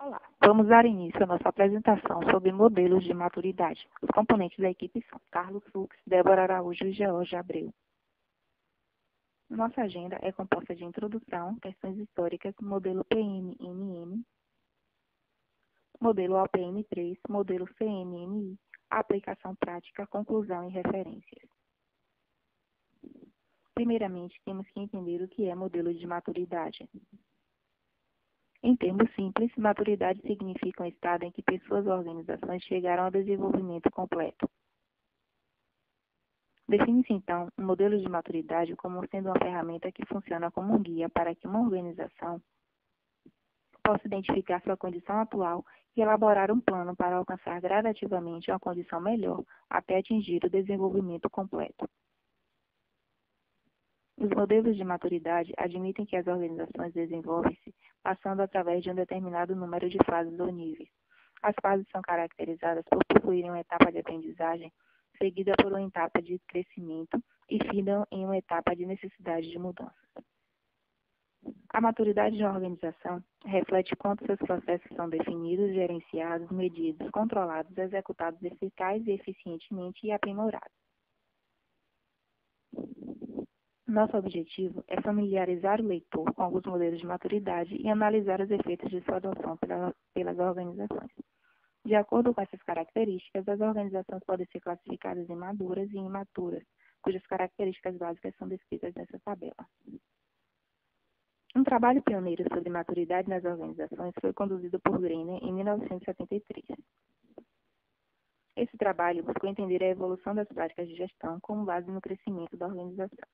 Olá, vamos dar início à nossa apresentação sobre modelos de maturidade. Os componentes da equipe são Carlos Fux, Débora Araújo e George Abreu. Nossa agenda é composta de introdução, questões históricas, modelo PMMM, modelo OPM3, modelo CMMI, aplicação prática, conclusão e referências. Primeiramente, temos que entender o que é modelo de maturidade. Em termos simples, maturidade significa um estado em que pessoas ou organizações chegaram ao desenvolvimento completo. Define-se, então, um modelo de maturidade como sendo uma ferramenta que funciona como um guia para que uma organização possa identificar sua condição atual e elaborar um plano para alcançar gradativamente uma condição melhor até atingir o desenvolvimento completo. Os modelos de maturidade admitem que as organizações desenvolvem-se passando através de um determinado número de fases ou níveis. As fases são caracterizadas por possuírem uma etapa de aprendizagem, seguida por uma etapa de crescimento e findam em uma etapa de necessidade de mudanças. A maturidade de uma organização reflete quanto seus processos são definidos, gerenciados, medidos, controlados, executados eficaz e eficientemente e aprimorados. Nosso objetivo é familiarizar o leitor com alguns modelos de maturidade e analisar os efeitos de sua adoção pelas organizações. De acordo com essas características, as organizações podem ser classificadas em maduras e imaturas, cujas características básicas são descritas nessa tabela. Um trabalho pioneiro sobre maturidade nas organizações foi conduzido por Greiner em 1973. Esse trabalho buscou entender a evolução das práticas de gestão como base no crescimento da organização.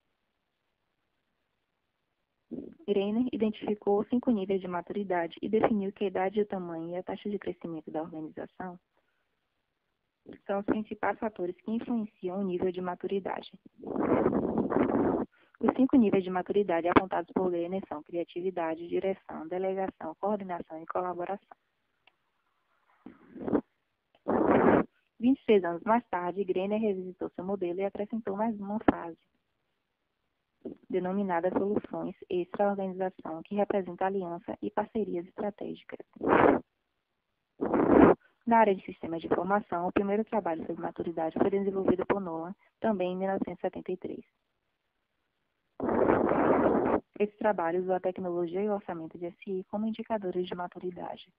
Greiner identificou 5 níveis de maturidade e definiu que a idade, o tamanho e a taxa de crescimento da organização são os principais fatores que influenciam o nível de maturidade. Os 5 níveis de maturidade apontados por Greiner são criatividade, direção, delegação, coordenação e colaboração. 26 anos mais tarde, Greiner revisitou seu modelo e acrescentou mais uma fase, denominada Soluções Extra-Organização, que representa aliança e parcerias estratégicas. Na área de sistemas de informação, o primeiro trabalho sobre maturidade foi desenvolvido por Nolan, também em 1973. Esse trabalho usou a tecnologia e o orçamento de SI como indicadores de maturidade.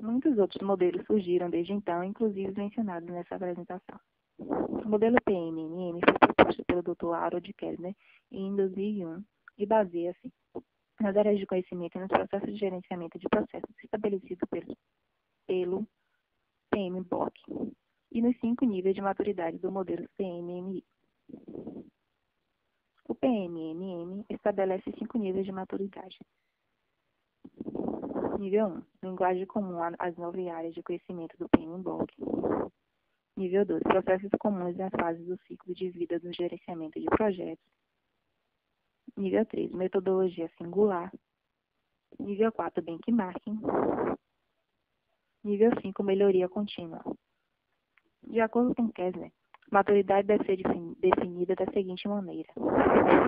Muitos outros modelos surgiram desde então, inclusive mencionados nessa apresentação. O modelo PMMM foi proposto pelo Dr. Harold Kellner em 2001 e baseia-se nas áreas de conhecimento e nos processos de gerenciamento de processos estabelecidos pelo PMBOK e nos 5 níveis de maturidade do modelo CMMI. O PMMM estabelece 5 níveis de maturidade. Nível 1. Linguagem comum às 9 áreas de conhecimento do PMBOK. Nível 2. Processos comuns nas fases do ciclo de vida do gerenciamento de projetos. Nível 3. Metodologia singular. Nível 4. Benchmarking. Nível 5. Melhoria contínua. De acordo com Kessler, maturidade deve ser definida da seguinte maneira.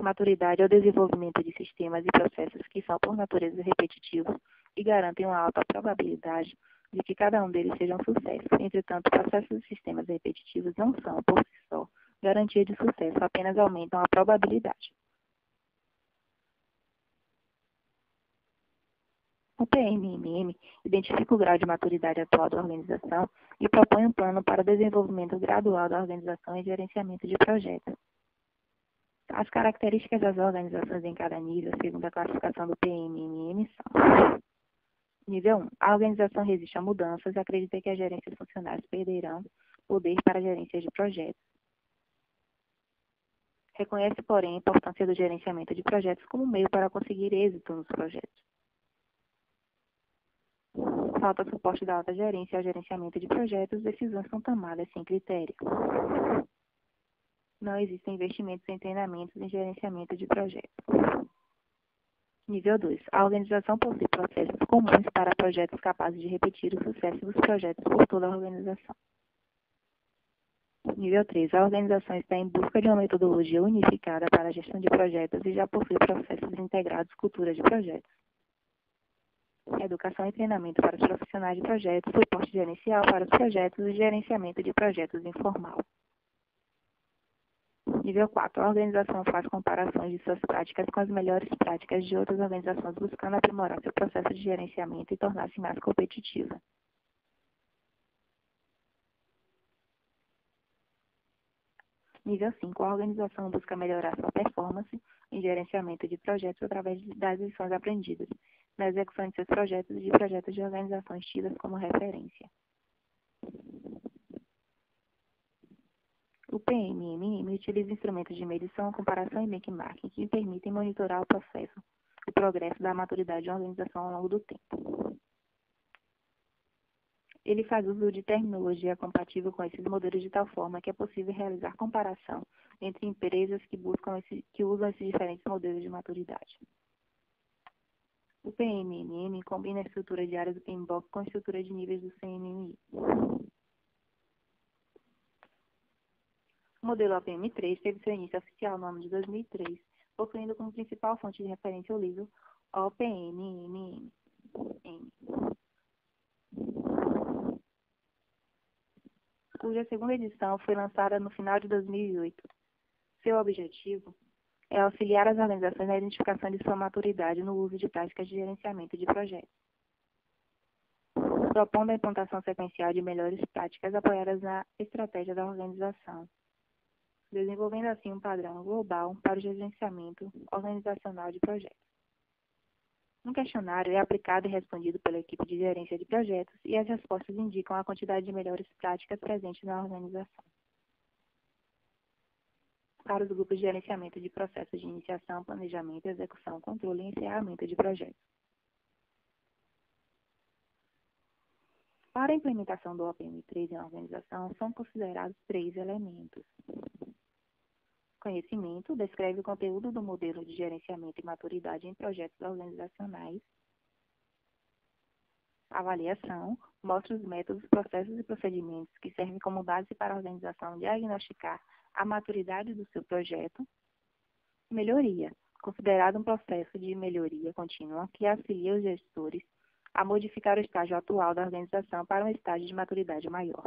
Maturidade é o desenvolvimento de sistemas e processos que são, por natureza, repetitivos e garantem uma alta probabilidade de que cada um deles seja um sucesso. Entretanto, processos e sistemas repetitivos não são, por si só, garantia de sucesso, apenas aumentam a probabilidade. O PMMM identifica o grau de maturidade atual da organização e propõe um plano para o desenvolvimento gradual da organização e gerenciamento de projetos. As características das organizações em cada nível, segundo a classificação do PMMM, são: Nível 1. A organização resiste a mudanças e acredita que as gerências funcionárias perderão poder para a gerência de projetos. Reconhece, porém, a importância do gerenciamento de projetos como meio para conseguir êxito nos projetos. Falta suporte da alta gerência ao gerenciamento de projetos, decisões são tomadas sem critério. Não existem investimentos em treinamentos em gerenciamento de projetos. Nível 2. A organização possui processos comuns para projetos capazes de repetir o sucesso dos projetos por toda a organização. Nível 3. A organização está em busca de uma metodologia unificada para a gestão de projetos e já possui processos integrados, cultura de projetos. educação e treinamento para os profissionais de projetos, suporte gerencial para os projetos e gerenciamento de projetos informal. Nível 4. A organização faz comparações de suas práticas com as melhores práticas de outras organizações, buscando aprimorar seu processo de gerenciamento e tornar-se mais competitiva. Nível 5. A organização busca melhorar sua performance em gerenciamento de projetos através das lições aprendidas, na execução de seus projetos e de projetos de organizações tidas como referência. O PMMM utiliza instrumentos de medição, comparação e benchmarking que permitem monitorar o progresso da maturidade de uma organização ao longo do tempo. Ele faz uso de terminologia compatível com esses modelos de tal forma que é possível realizar comparação entre empresas que usam esses diferentes modelos de maturidade. O PMMM combina a estrutura de áreas do PMBOK com a estrutura de níveis do CMMI. O modelo OPM3 teve seu início oficial no ano de 2003, possuindo como principal fonte de referência o livro OPMMM, cuja segunda edição foi lançada no final de 2008. Seu objetivo é auxiliar as organizações na identificação de sua maturidade no uso de práticas de gerenciamento de projetos, propondo a implantação sequencial de melhores práticas apoiadas na estratégia da organização, desenvolvendo assim um padrão global para o gerenciamento organizacional de projetos. Um questionário é aplicado e respondido pela equipe de gerência de projetos e as respostas indicam a quantidade de melhores práticas presentes na organização. Para os grupos de gerenciamento de processos de iniciação, planejamento, execução, controle e encerramento de projetos. Para a implementação do OPM3 em uma organização, são considerados 3 elementos. Conhecimento descreve o conteúdo do modelo de gerenciamento e maturidade em projetos organizacionais. Avaliação mostra os métodos, processos e procedimentos que servem como base para a organização diagnosticar a maturidade do seu projeto. Melhoria, considerado um processo de melhoria contínua que auxilia os gestores a modificar o estágio atual da organização para um estágio de maturidade maior.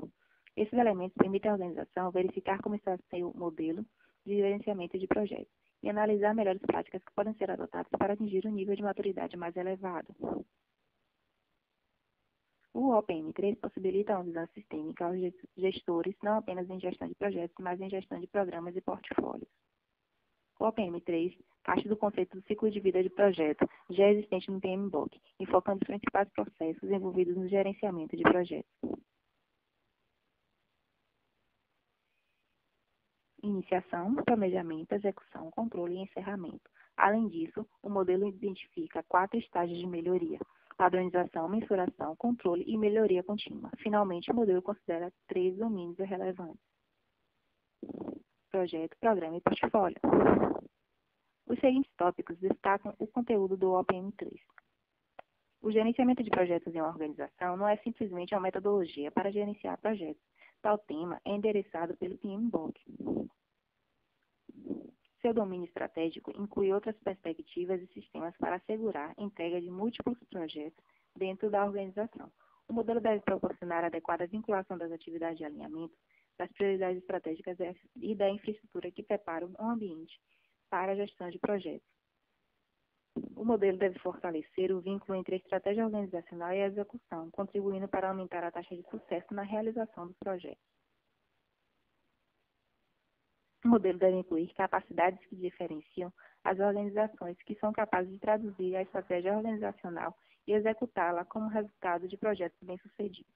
Esses elementos permitem à organização verificar como está seu modelo de gerenciamento de projetos e analisar melhores práticas que podem ser adotadas para atingir um nível de maturidade mais elevado. O OPM3 possibilita uma visão sistêmica aos gestores, não apenas em gestão de projetos, mas em gestão de programas e portfólios. O OPM3 parte do conceito do ciclo de vida de projeto, já existente no PMBOK, enfocando os principais processos envolvidos no gerenciamento de projetos. Iniciação, planejamento, execução, controle e encerramento. Além disso, o modelo identifica 4 estágios de melhoria: padronização, mensuração, controle e melhoria contínua. Finalmente, o modelo considera 3 domínios relevantes: projeto, programa e portfólio. Os seguintes tópicos destacam o conteúdo do OPM3. O gerenciamento de projetos em uma organização não é simplesmente uma metodologia para gerenciar projetos. Tal tema é endereçado pelo PMBOK. Seu domínio estratégico inclui outras perspectivas e sistemas para assegurar a entrega de múltiplos projetos dentro da organização. O modelo deve proporcionar adequada vinculação das atividades de alinhamento, das prioridades estratégicas e da infraestrutura que preparam um ambiente para a gestão de projetos. O modelo deve fortalecer o vínculo entre a estratégia organizacional e a execução, contribuindo para aumentar a taxa de sucesso na realização dos projetos. O modelo deve incluir capacidades que diferenciam as organizações que são capazes de traduzir a estratégia organizacional e executá-la como resultado de projetos bem-sucedidos.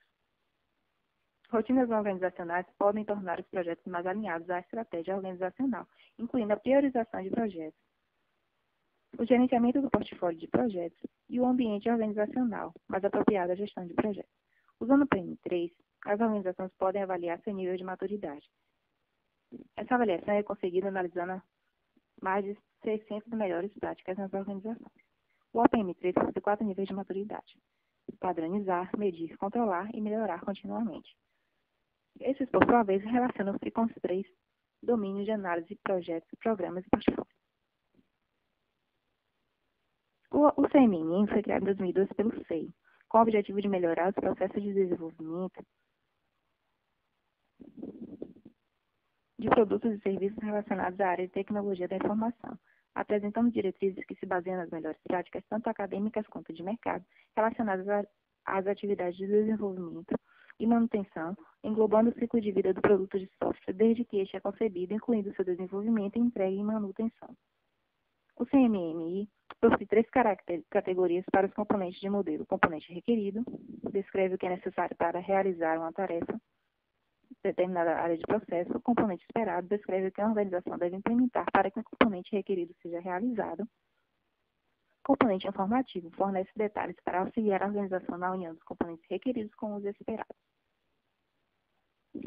Rotinas organizacionais podem tornar os projetos mais alinhados à estratégia organizacional, incluindo a priorização de projetos, o gerenciamento do portfólio de projetos e o ambiente organizacional mais apropriado à gestão de projetos. Usando o PMI3, as organizações podem avaliar seu nível de maturidade. Essa avaliação é conseguida analisando mais de 600 melhores práticas nas organizações. O OPM3 possui 4 níveis de maturidade: padronizar, medir, controlar e melhorar continuamente. Esses, por sua vez, relacionam-se com os 3 domínios de análise de projetos, programas e portfólios. O CMMI foi criado em 2012 pelo SEI, com o objetivo de melhorar os processos de desenvolvimento de produtos e serviços relacionados à área de tecnologia da informação, apresentando diretrizes que se baseiam nas melhores práticas, tanto acadêmicas quanto de mercado, relacionadas às atividades de desenvolvimento e manutenção, englobando o ciclo de vida do produto de software, desde que este é concebido, incluindo seu desenvolvimento, entrega e manutenção. O CMMI possui três categorias para os componentes de modelo. O componente requerido descreve o que é necessário para realizar uma tarefa determinada área de processo. O componente esperado descreve o que a organização deve implementar para que o componente requerido seja realizado. O componente informativo fornece detalhes para auxiliar a organização na união dos componentes requeridos com os esperados.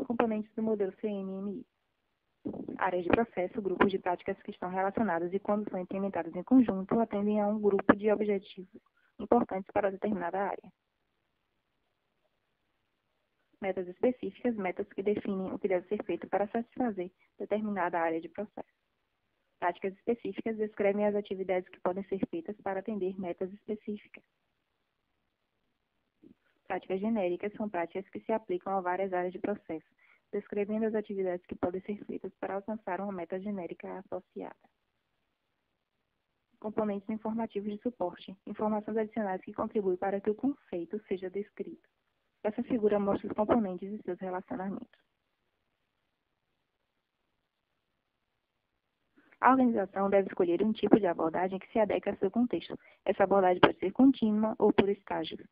Componentes do modelo CMMI. Áreas de processo, grupos de práticas que estão relacionadas e, quando são implementadas em conjunto, atendem a um grupo de objetivos importantes para determinada área. Metas específicas, metas que definem o que deve ser feito para satisfazer determinada área de processo. Práticas específicas descrevem as atividades que podem ser feitas para atender metas específicas. Práticas genéricas são práticas que se aplicam a várias áreas de processo, descrevendo as atividades que podem ser feitas para alcançar uma meta genérica associada. Componentes informativos de suporte, informações adicionais que contribuem para que o conceito seja descrito. Essa figura mostra os componentes e seus relacionamentos. A organização deve escolher um tipo de abordagem que se adeque ao seu contexto. Essa abordagem pode ser contínua ou por estágios.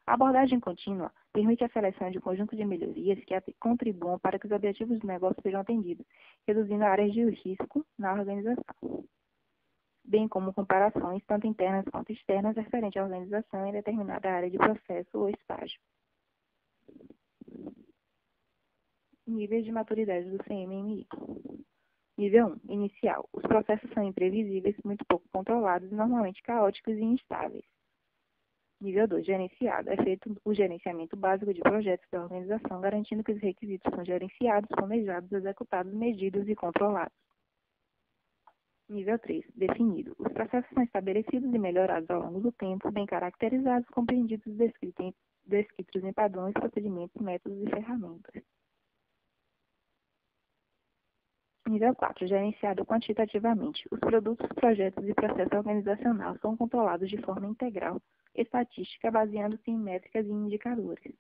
A abordagem contínua permite a seleção de um conjunto de melhorias que contribuam para que os objetivos do negócio sejam atendidos, reduzindo áreas de risco na organização, bem como comparações, tanto internas quanto externas, referente à organização em determinada área de processo ou estágio. Níveis de maturidade do CMMI. Nível 1, inicial. Os processos são imprevisíveis, muito pouco controlados e normalmente caóticos e instáveis. Nível 2, gerenciado. É feito o gerenciamento básico de projetos da organização, garantindo que os requisitos são gerenciados, planejados, executados, medidos e controlados. Nível 3, definido. Os processos são estabelecidos e melhorados ao longo do tempo, bem caracterizados, compreendidos e descritos em padrões, procedimentos, métodos e ferramentas. Nível 4, gerenciado quantitativamente. Os produtos, projetos e processo organizacional são controlados de forma integral, estatística, baseando-se em métricas e indicadores.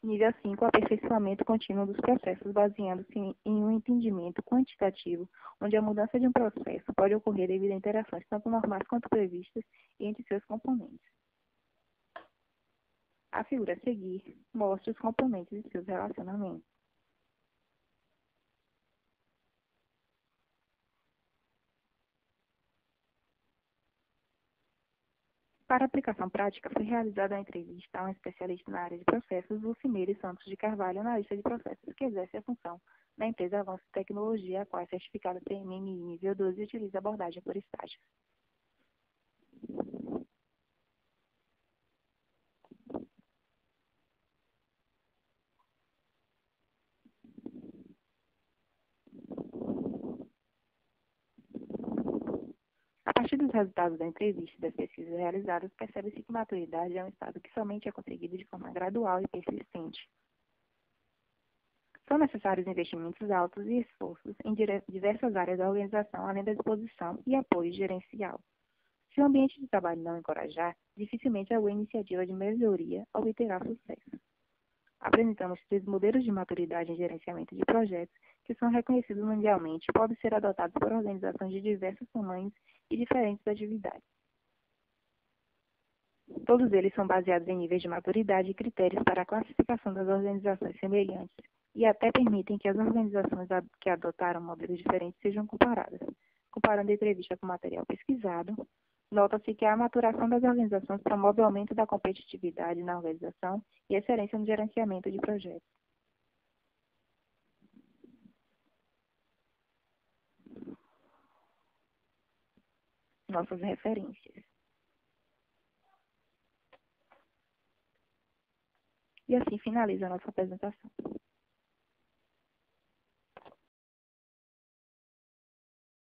Nível 5, aperfeiçoamento contínuo dos processos, baseando-se em um entendimento quantitativo, onde a mudança de um processo pode ocorrer devido a interações tanto normais quanto previstas entre seus componentes. A figura a seguir mostra os componentes e seus relacionamentos. Para a aplicação prática, foi realizada uma entrevista a um especialista na área de processos, Lucimeire Santos de Carvalho, analista de processos, que exerce a função na empresa Avanço Tecnologia, a qual é certificada CMMI nível 12 e utiliza abordagem por estágios. A partir dos resultados da entrevista e das pesquisas realizadas, percebe-se que maturidade é um estado que somente é conseguido de forma gradual e persistente. São necessários investimentos altos e esforços em diversas áreas da organização, além da disposição e apoio gerencial. Se o ambiente de trabalho não encorajar, dificilmente alguma iniciativa de melhoria obterá sucesso. Apresentamos 3 modelos de maturidade em gerenciamento de projetos que são reconhecidos mundialmente e podem ser adotados por organizações de diversos tamanhos e diferentes atividades. Todos eles são baseados em níveis de maturidade e critérios para a classificação das organizações semelhantes e até permitem que as organizações que adotaram modelos diferentes sejam comparadas. Comparando a entrevista com material pesquisado, nota-se que a maturação das organizações promove o aumento da competitividade na organização e excelência no gerenciamento de projetos. Nossas referências. E assim finaliza a nossa apresentação.